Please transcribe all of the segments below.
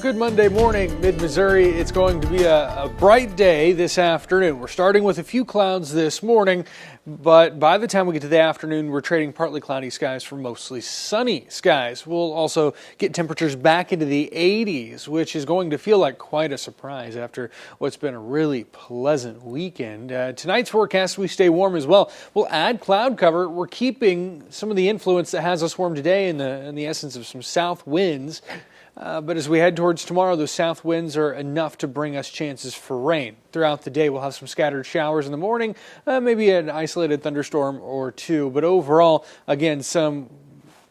Good Monday morning, mid-Missouri. It's going to be a bright day this afternoon. We're starting with a few clouds this morning, but by the time we get to the afternoon, we're trading partly cloudy skies for mostly sunny skies. We'll also get temperatures back into the 80s, which is going to feel like quite a surprise after what's been a really pleasant weekend. Tonight's forecast, we stay warm as well. We'll add cloud cover. We're keeping some of the influence that has us warm today in the essence of some south winds. But as we head towards tomorrow, those south winds are enough to bring us chances for rain. Throughout the day, we'll have some scattered showers in the morning, maybe an isolated thunderstorm or two. But overall, again, some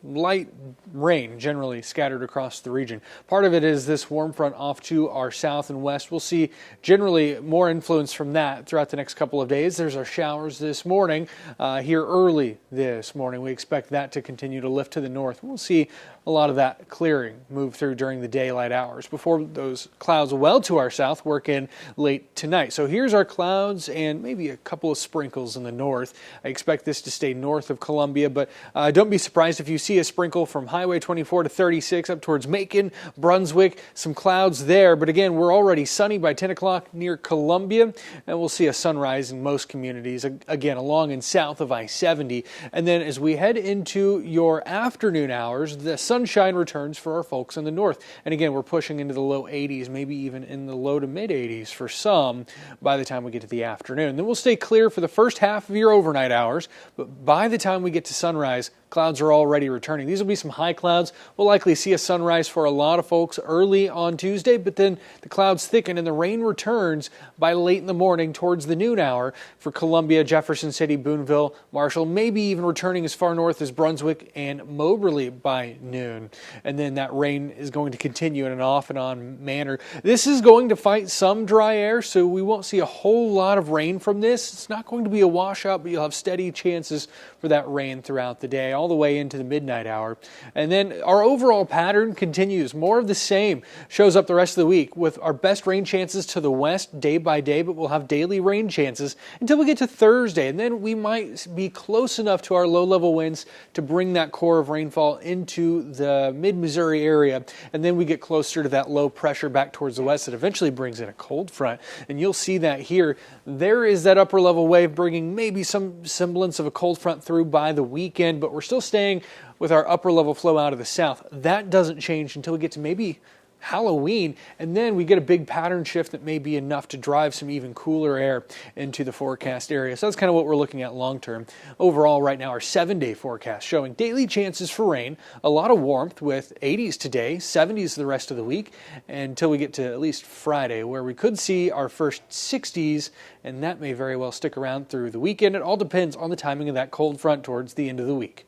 light rain generally scattered across the region. Part of it is this warm front off to our south and west. We'll see generally more influence from that throughout the next couple of days. There's our showers this morning here early this morning. We expect that to continue to lift to the north. We'll see a lot of that clearing move through during the daylight hours before those clouds well to our south work in late tonight. So here's our clouds and maybe a couple of sprinkles in the north. I expect this to stay north of Columbia, but don't be surprised if you see a sprinkle from Highway 24 to 36 up towards Macon, Brunswick, some clouds there. But again, we're already sunny by 10 o'clock near Columbia, and we'll see a sunrise in most communities, again, along and south of I-70. And then as we head into your afternoon hours, the sunshine returns for our folks in the north. And again, we're pushing into the low 80s, maybe even in the low to mid 80s for some by the time we get to the afternoon. Then we'll stay clear for the first half of your overnight hours, but by the time we get to sunrise, clouds are already returning. These will be some high clouds. We'll likely see a sunrise for a lot of folks early on Tuesday, but then the clouds thicken and the rain returns by late in the morning towards the noon hour for Columbia, Jefferson City, Boonville, Marshall, maybe even returning as far north as Brunswick and Moberly by noon. And then that rain is going to continue in an off and on manner. This is going to fight some dry air, so we won't see a whole lot of rain from this. It's not going to be a washout, but you'll have steady chances for that rain throughout the day, all the way into the midnight hour. And then our overall pattern continues. More of the same shows up the rest of the week with our best rain chances to the west day by day, but we'll have daily rain chances until we get to Thursday. And then we might be close enough to our low-level winds to bring that core of rainfall into the mid-Missouri area. And then we get closer to that low pressure back towards the west that eventually brings in a cold front. And you'll see that here. There is that upper-level wave bringing maybe some semblance of a cold front through by the weekend, but we're still staying with our upper level flow out of the south. That doesn't change until we get to maybe Halloween, and then we get a big pattern shift that may be enough to drive some even cooler air into the forecast area. So that's kind of what we're looking at long term. Overall, right now, our 7-day forecast showing daily chances for rain, a lot of warmth with 80s today, 70s the rest of the week, until we get to at least Friday, where we could see our first 60s, and that may very well stick around through the weekend. It all depends on the timing of that cold front towards the end of the week.